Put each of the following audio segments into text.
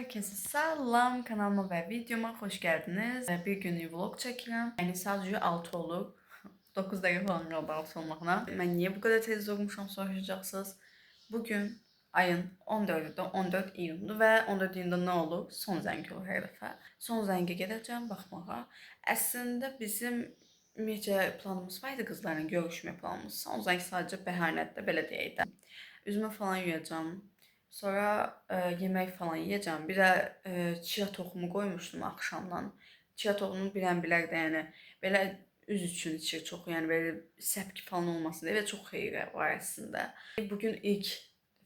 Herkese selam, kanalıma ve videoma hoş geldiniz. Bir günlük vlog çəkirəm. Yəni sadəcə 6 olur. 9 dəqiqə falan qaldı 6 olmağına. Mən niyə bu qədər tez durmuşam soruşacaqsınız. Bugün ayın 14-də 14 iyundur və 14 iyunda nə olur? Son zəng olur hər dəfə. Son zəngə gedəcəm baxmağa. Əslində bizim ümumiyyətcə planımız var idi qızlarla görüşmə planımız. Son zəng sadəcə bəhanədir, belə deyək də. Üzümü falan yuyacağam. Sonra yemək falan yeyəcəm. Bir də chia toxumu qoymuşdum axşamdan. Chia toxumunu bilən bilər də, yəni belə üz üçün içir çox, yəni belə səpki falan olmasın deyə və çox xeyri var əslində. Bugün ilk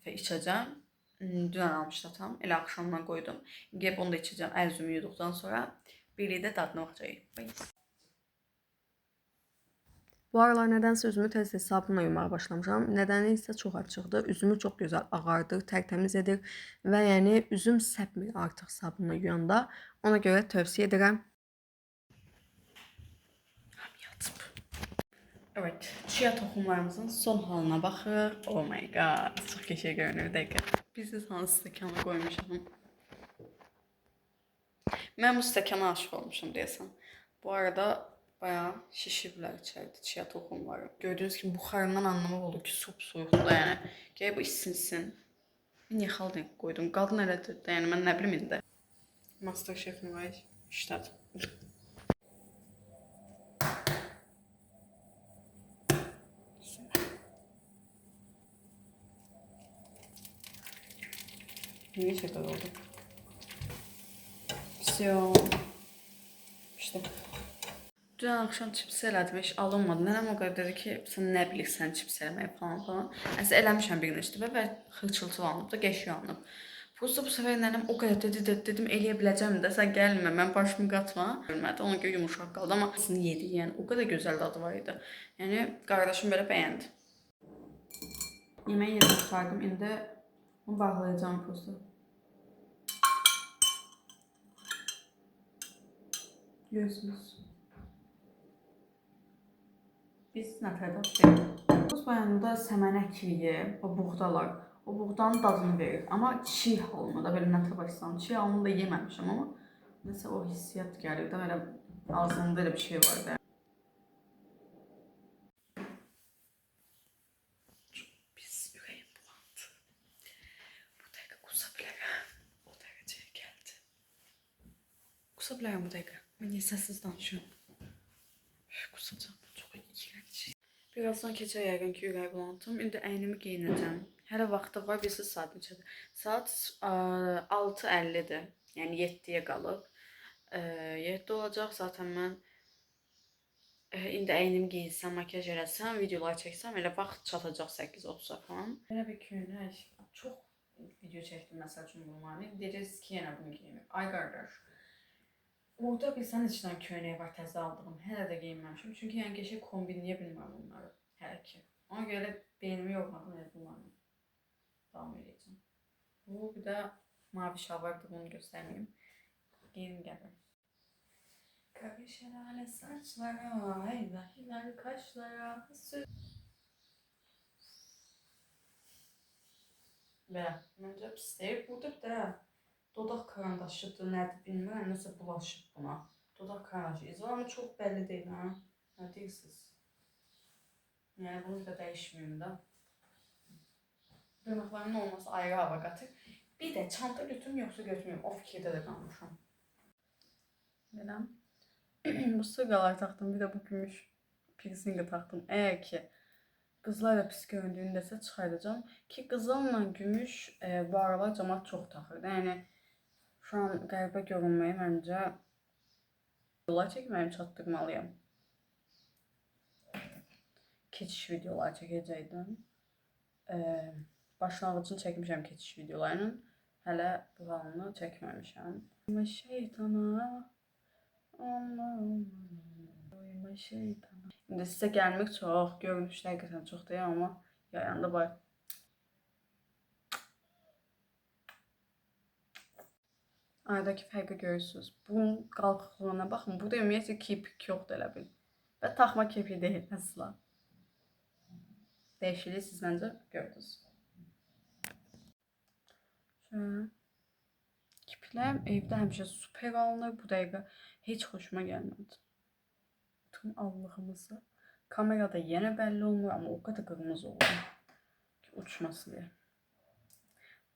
dəfə içəcəm. Dünən almışdı atam. Elə axşamdan qoydum. Gəlib onu da içəcəm. Əl üzümü yuduqdan sonra birlikdə dadına baxacağıq. Bu aralar nədənsə üzümü tez-tez sabunla yumağa başlamışam. Nədəni isə çox açıqdır. Üzümü çox gözəl ağardır, tərtəmiz edir və yəni üzüm səpmir artıq sabunla yuyanda. Ona görə tövsiyə edirəm. Evet, chia toxumlarımızın son halına baxırıq. Oh my god, çox qəşəng görünür. Bir dəqiqə. Biz hansı stəkana qoymuşam? Mən bu stəkana aşıq olmuşam deyəsən. Bu arada bayağı şişiblər içəridə chia toxumları. Gördüyünüz kimi buxarından anlamaq olur ki, soyuqdur da, yəni. Gəl bu isinsin. Niyə xaldan qoydum? Qadın elədir də, yəni mən nə bilim indi. Masterchef Nuvay işlədi. Niyə şəkər oldu? Всё. İşte. Dünən axşam çips elədim, heç alınmadı. Nənəm o qədər dedi ki, sən nə bilirsən çips eləməyi falan. Əslində eləmişəm bir neçə dəfə və xırçıltı alınıb da, qəşəng alınıb. Prosta bu səfər nənəm o qədər dedim eləyə biləcəm də, sən gəlmə, mən başımı qatma. Bilmədi, ona görə yumuşaq qaldı, amma aslında yedik, yəni o qədər gözəl dadı var idi. Yəni qardaşım belə bəyəndi. Yeməyi yerə tutardım, indi onu bağlayacağım prosta. Görürsünüz. Biz nətərdə deyil. Buz bayanında səmən əkiyi, o buğdalar, o buğdanın dadını verir. Amma çiğ halını da belə nətə başlayam. Çiğ halını da yeməmişəm, amma nəsə o hissiyat gəlir də, elə ağzımda elə bir şey var da. Çox pis ürəyim bulandı. Bu dəqiqə qusa bilərəm. O dərəcəyə gəldi. Qusa bilərəm bu dəqiqə. Mən niyə səssiz danışıyorum? Qusacağım. Çox iğrənc. Birazdan keçər yəqin ki, ürək bulantım. İndi əynimi geyinəcəm. Hələ vaxtı var, bilirsiniz saat neçədir? Saat 6:50-dir. Yəni 7-yə qalıb. 7 olacaq. Zaten mən indi əynimi giyinsəm, makyaj eləsəm, videolar çəksəm, elə vaxt çatacaq 8:30-a falan. Belə bir köynək. Çox video çəkdim məsəl üçün bunları. Deyəcəksiniz ki, yenə bunu geyinməyim. Ay qardaş. Orada bilsən içindən köynək var, təzə aldığım. Hələ də geyinməmişim. Çünki yəni qəşəng kombinləyə bilmirəm bunları. Hələ ki. Ona görə beynimi yormadan elə bunlarla davam edəcəm. Bu bir də mavi şalvardır, bunu göstərməyim. Geyin gəlir. Qara şəlalə saçlara, eyvəhlər kaşlara. Və məncə pisdir. Burada bir də dodaq karandaşıdır, nədir bilmirəm, nəsə bulaşıb buna. Dodaq karandaşı izi var, amma çox bəlli deyil, ha? Nə deyirsiniz? Yəni bunu da dəyişməyim də. Dırnaqlarımın olması ayrı hava qatır. Bir də çanta götürüm yoxsa götürməyim, o fikirdə də qalmışam. Belə. Bu sırqalar taxdım, bir də bu gümüş piercingi taxdım. Əgər ki qızlar da pis göründüyünü desə çıxardacağım. Ki qızılla gümüş bu aralar cəmaət çox taxır. Yəni şu an qəribə görünməyi məncə videolar çəkməyimi çatdırmalıyam. Keçiş videolar çəkəcəkdim. Başlanğıcını çəkmişəm keçiş videolarının. Hələ bu halını çəkməmişəm. Uyma şeytana, uyma şeytana. İndi sizə gəlmək çox, görünüşlər qəsən çox deyil, amma yayanda var. Aradakı fərqi görürsünüz. Bunun qalxıqlığına baxın. Burada ümumiyyətlə kirpik yoxdur elə bil. Və taxma kirpik deyil əsla. Dəyişikliyi siz məncə gördünüz. Şöyle. kirpiklərim evdə həmişə super alınır. Bu dəqiqə heç xoşuma gəlmədi. Tüm allığımızı. Kamerada yenə belli olmuyor ama o kadar kırmızı oldu ki uçması diye.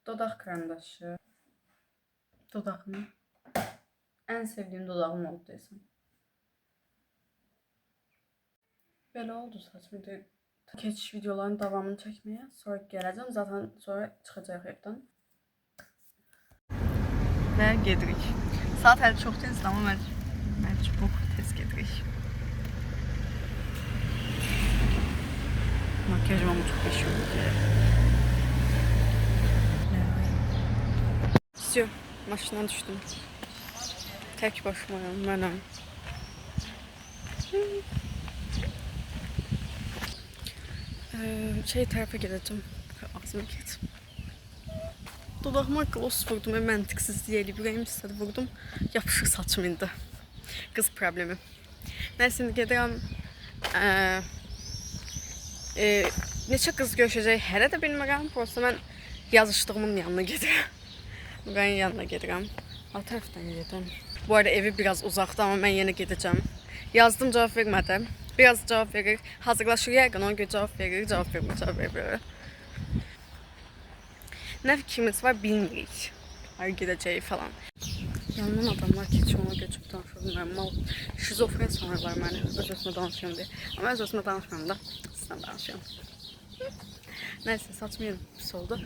Dodaq karandaşı. Dodağımı. En sevdiğim dodağım oldu desem. Böyle oldu saçma. Keçiş videoların devamını çekmeye sonra geleceğim. Zaten sonra çıkacak evden. Ve gedirik. Saat hələ çox tezdir ama mən çox tez gedirik. Makyajım ama çok beş oldu. Все, maşından düştüm. Tek başımayım, benim. Şey tarafa geleceğim. Ağzıma geç. Dodağıma gloss vurdum ve məntiqsizlik eləyib. Ürəyim istədi vurdum. Yapışıq saçım indi. Qız problemi. Nəysə, indi gedirəm. Neçə qız görüşəcək hələ də bilmirəm. Prosta mən yazışdığımın yanına gedirəm. Nurayın yanına gedirəm. O tərəfdən gedirəm. Bu arada evi biraz uzaqda ama mən yenə gedəcəm. Yazdım, cavab vermədim. Biraz cavab verir. Hazırlaşır yəqin, ona görə cavab verir. Cavab vermir. Nə fikrimiz var bilmirik. Ay gedəcəyi falan. Yanından adamlar keçir, ona görə çox danışıyorum. Mal şizofren sanırlar məni öz-özümə danışıyorum deyə. Ama öz-özümə danışmıyorum da sizdən danışıyorum. Neyse, saçım yeni pis oldu.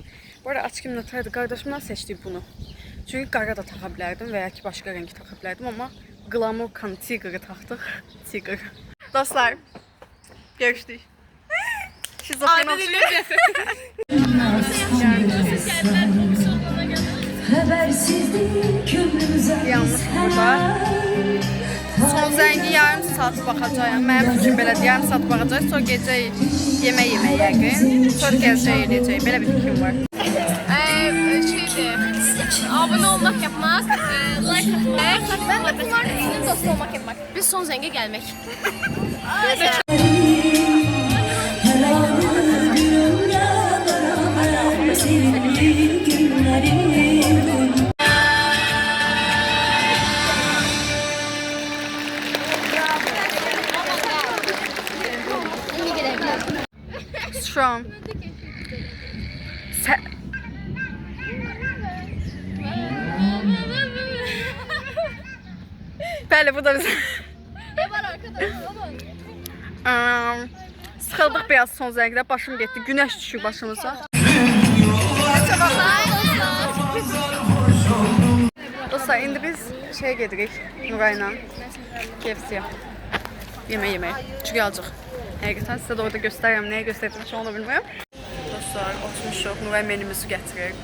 Bu arada açık minnətlərdir. Qardaşımdan seçdik bunu. Çünkü qara da taxa bilərdim və ya ki başqa rengi taxa bilərdim ama Glamour Can Tiger'ı taxdıq. Tiger. Dostlar, görüşdük. Şizofren olsun. Yanlış burada. Son zəngi yarım saat baxacağım. Mənim üçün belədir, yarım saat baxacaq. Sonra gecə yemək yəqin. Sonra gələcək eləyəcək. Belə bir fikrim var. Abone olmak, yapmak, like atmak, ben de kumarhanesinin dostu olmak yapmak. Biz son zenge gelmek. Şu an Bəli, bu da bizim. Ne var arkadaşlar? Sıxıldıq biraz son zəngdə. Başım getdi. Güneş düşür başımıza. Dostlar, indi biz şeye gedirik Nurayla. KFC'ye. Yemək yeməyə. Çünki alacaq. Həqiqətən sizə də orada göstərirəm. Nəyə göstərdim şu onu bilmirəm. Dostlar, oturmuşuq. Nuray menümüzü gətirir.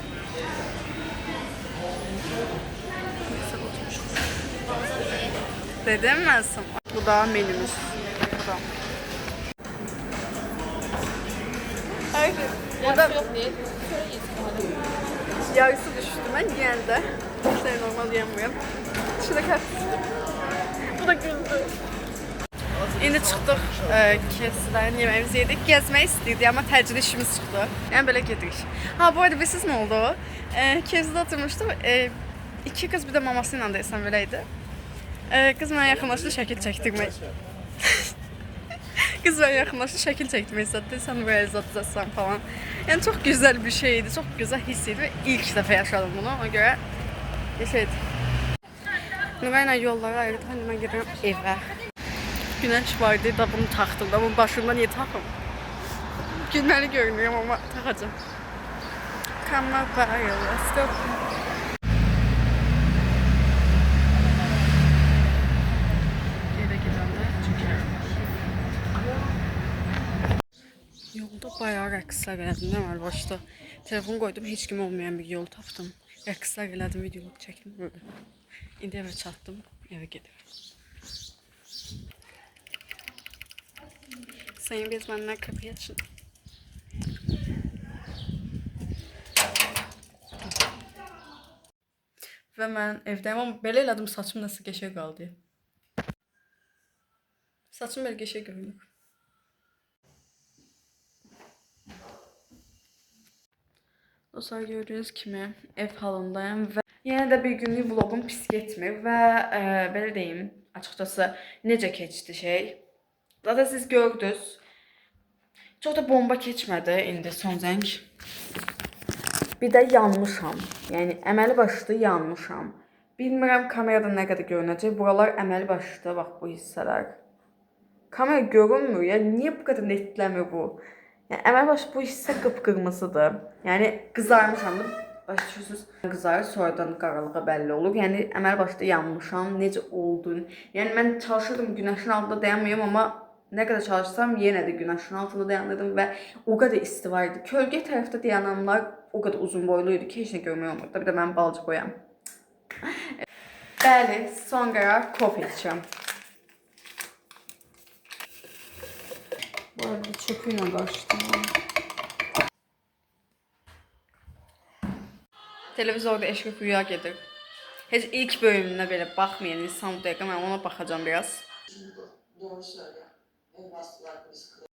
Dedim mən sana. Bu da menümüz. Burada. Burada yarısı düştü. Ben yiyəndə. Şey normal yiyemiyorum. Şurada kalktı. Bu da güldü. İndi çıxdıq KFC-dən yeməğimizi yedik. Gəzmək istəyirdik amma təcili işimiz çıxdı. Yəni belə gedirik. Ha, bu arada bilirsiniz nə oldu? KFC-də oturmuşdum. İki kız bir də maması ilə desəm beləydi. Kız mənə yaxınlaşdı, şəkil çəkdirmək. Kız mənə yaxınlaşdı, şəkil çəkdirmək istədi. Sən buraya izlətəcəksən falan. Yəni çox gözəl bir şeydi, çox gözəl hiss idi və ilk dəfə yaşadım bunu. Ona görə şeydi. Nurayla yolları ayırdı. Hani mən gedirəm evə. Güneş vardı, da bunu taxdım da. Bunun başımda niye taxım? Gülməli görünüyorum ama taxacağım. Come up, let's go. Yolda bayağı rəqslər elədim, nə var başda. Telefon koydum, heç kim olmayan bir yol tapdım. Rəqslər elədim, video çəkim böyle. İndi evə çatdım, evə gedirəm. Sayın bezmenler kapıyı açın. Və mən evdəyim, amma belə elədim, saçım nasıl qəşəng qaldı. Saçım belə qəşəng görünür. Dostlar, gördüğünüz kimi ev halındayım ve Yenə də bir günlük vloqum pis getmir və belə deyim, açıqcası necə keçdi şey. Zaten siz gördünüz. Çox da bomba keçmədi indi son zəng. Bir də yanmışam. Yəni əməli başlı yanmışam. Bilmirəm kamerada nə qədər görünəcək. Buralar əməli başlı, bax bu hissələr. Kamera görünmür ya. Niyə bu qədər netləmir bu? Yəni əməli başlı bu hissə qıpqırmızıdır. Yəni qızarmışam da. Başa düşürsünüz? Qızarır, sonradan qaralığa bəlli olur. Yəni əməli başlı yanmışam. Necə oldun? Yəni mən çalışırdım günəşin altında dayanmayım, amma nə qədər çalışsam yenə də günəşin altında dayanırdım və o qədər isti var idi. Kölgə tərəfdə dayananlar o qədər uzun boylu idi ki, heç nə görmək olmurdu. Bir də mən balcı boyam. Bəli, son qərar kofe içirəm. Bu arada çöpü ilə qarışdırdım. Televizorda Eşref Rüya gedir. Heç ilk bölümünə belə baxmayan insan bu dəqiqə, mən ona baxacağım biraz. Doğru söyle. Ev bastılar biz kılığı.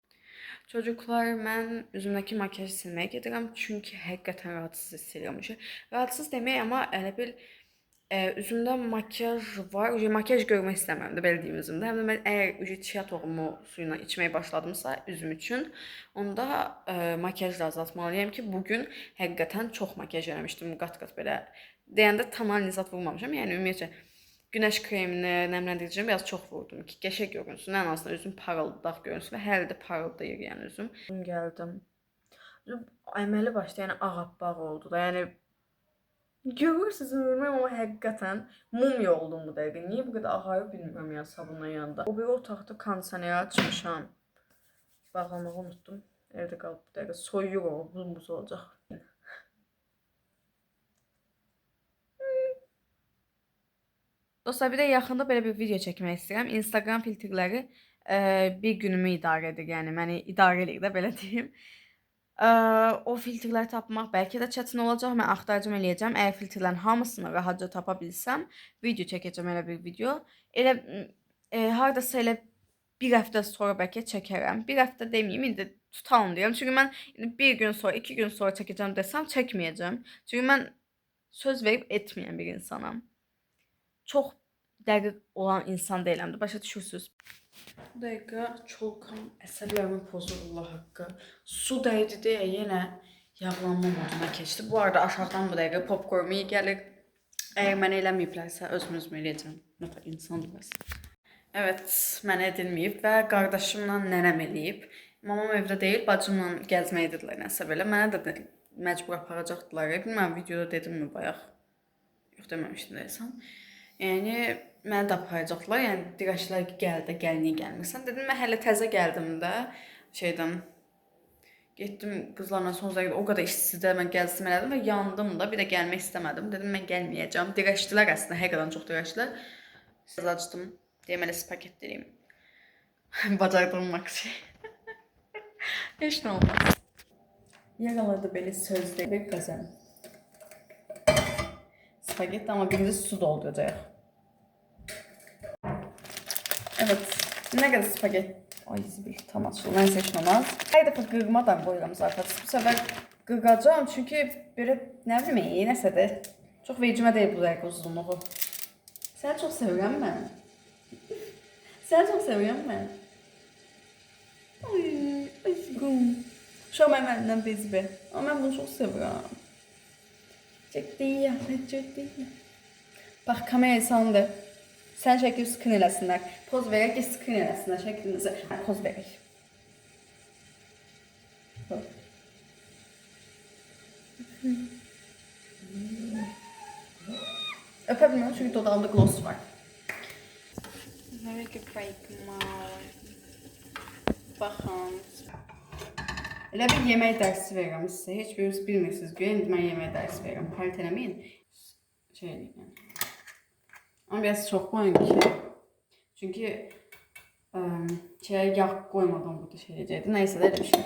Çocuklar, mən üzümdəki makyajı silməyə gedirəm, çünki həqiqətən rahatsız hiss edirəm. Rahatsız demək, amma elə bil üzümdə makyaj var. Makyaj görmək istəmirəm də, belə deyim üzümdə. Həm də mən əgər çiya toxumu suyuna içməyə başladımsa üzüm üçün, onda makyaj da azaltmalıyam ki, bugün həqiqətən çox makyaj eləmişdim. Qat-qat belə deyəndə tam analizat vurmamışam. Yəni ümumiyyətlə günəş kremini, nəmləndiricini biraz çox vurdum ki, qəşəng görünsün. Ən azından üzüm parıldaq görünsün və hələ də parıldayır yəni üzüm. Gəldim. Əməli başda yəni ağappaq oldu da. Yəni görürsünüz bilmirəm, amma həqiqətən mumya oldum bu dəqiqə. Niyə bu qədər ağarıb bilmirəm ya sabunla yanında. O bir otaqda kondisioneri açmışam. Bağlamağı unutdum. Evdə qalıb bu dəqiqə. Soyuyor o, buz olacaq. Dostlar, bir də yaxında belə bir video çəkmək istəyirəm. Instagram filtrləri bir günümü idarə edir. Yəni məni idarə edir də, belə deyim. O filtrləri tapmaq bəlkə də çətin olacaq. Mən axtarcım eləyəcəm. Əgər filtrlərin hamısını rahatca tapa bilsəm, video çəkəcəm, elə bir video. Elə hardasa elə bir həftə sonra bəlkə çəkərəm. Bir həftə deməyim, indi tutalım deyirəm. Çünki mən bir gün sonra, 2 gün sonra çəkəcəm desəm, çəkməyəcəm. Çünki mən söz verib etməyən bir insanam. Çox dəqiq olan insan deyiləm də, başa düşürsünüz. Bu dəqiqə çolkam əsəblərimi pozur, Allah haqqı. Su dəydi deyə yenə yağlanma moduna keçdi. Bu arada aşağıdan bu dəqiqə popcorn iyi gəlir. Əgər mənə eləməyiblərsə özümüz eləyəcəm. Nəfə insandır bəs. Evet, mənə edilməyib və qardaşımla nənəm eləyib. Mamam evdə deyil, bacımla gəzmək edirlər nəsə belə. Mənə də məcbur aparacaqdılar. Bilməm, videoda dedimmi bayaq? Yox, deməmişdim deyəsən. Yəni məni də aparacaqlar. Yəni dirəşlər ki, gəl, niyə gəlmirsən? Dedim, mən hələ təzə gəldim də şeydən. Getdim qızlarla son zəngdə o qədər istidə mən gəzdim elədim və yandım da. Bir də gəlmək istəmədim. Dedim, mən gəlməyəcəm. Dirəşdilər əslində, həqiqətən çox dirəşdilər. Siz açdım. Deyəm elə spaket deyim. Bacardığım maksi. Heç nə olmaz. Yağaladı belə sözdə bir qazan. Spagetti, amma birinci su dolduracaq. Evet, nə qədər spagetti. Ay, zibil, tam açıldı. Mən seçməməz. Hər dəfə qırmadan qoyuram zarfat. Bu səfər qıracağım, çünki belə, nə bilim, nəsədir. Çox vecimə deyil bu dəqiqə uzunluğu. Səni çox sevirəm mən. Səni çox sevirəm mən. Ay, aşkım. Uşaq mənim əlimdən bezibə. Amma mən bunu çox sevirəm. Çok değil, çok değil. Bax, kamerayı sandı. Sən şəkil skrin eləsinlər. Poz verək ki, skrin eləsinlər şəklinizi. Poz verək. Öpə bilmirəm, çünki dodağımda gloss var. Very good break, baxın. Elə bir yemək dərsi verirəm sizə. Heç biriniz bilmirsiniz ki, indi mən yemək dərsi verirəm. Parit eləməyin. Şey edin yəni. Amma biraz çox qoyun ki. Çünki şeyə yağ qoymadan burada şey edəcəkdi. Nəysə də elə bir şey.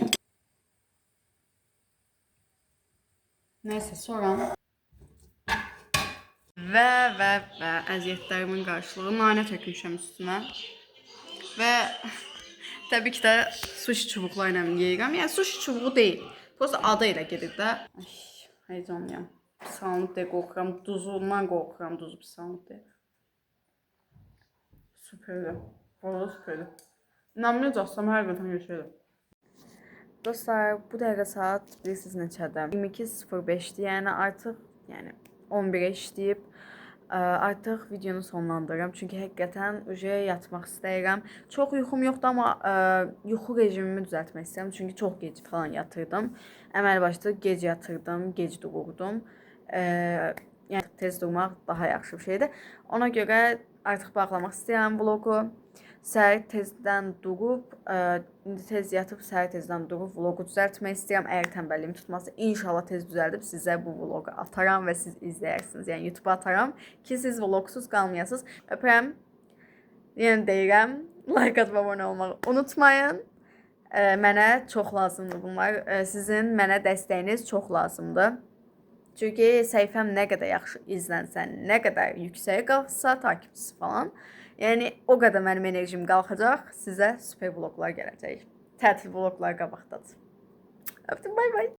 Nəysə, sonra və əziyyətlərimin qarşılığı nanə tökmüşəm üstünə. Və təbii ki də sushi çubuqlarla yeyirəm. Yəni sushi çubuğu deyil. Prosta adı ilə gedir də. Ay, heyecanlıyam. Pis alınıb deyə qorxuram. Duzundan qorxuram, duzu pis alınıb deyə. Süperdir. Valla süperdir. İnanmayacaqsam hər gün yeşəyirəm. Dostlar, bu dəqiqə saat bilirsiniz neçədir? 22:05-dir. Yəni artıq 11-ə işləyib. Artıq videonu sonlandırıram. Çünki həqiqətən yatmaq istəyirəm. Çox yuxum yoxdur, amma yuxu rejimimi düzəltmək istəyirəm. Çünki çox gec falan yatırdım. Əməl başda gec yatırdım, gec dururdum. Yəni tez durmaq daha yaxşı bir şeydir. Ona görə artıq bağlamaq istəyirəm vlogu. Səhər tezdən durub, indi tez yatıb, səhər tezdən durub vlogu düzəltmək istəyirəm. Əgər tənbəlliyimi tutmazsa, inşallah tez düzəldib sizə bu vlogu ataram və siz izləyərsiniz. Yəni YouTube-a ataram ki, siz vlogsuz qalmayasınız. Öpürəm. Yenə deyirəm, like atıb abunə olmağı unutmayın. Mənə çox lazımdır bunlar. Sizin mənə dəstəyiniz çox lazımdır. Çünki səhifəm nə qədər yaxşı izlənsə, nə qədər yüksəyə qalxsa, takipçisi falan, yəni o qədər mənim enerjim qalxacaq, sizə super vloglar gələcək. Tətil vloglar qabaqdadır. Öpdüm, bay bay.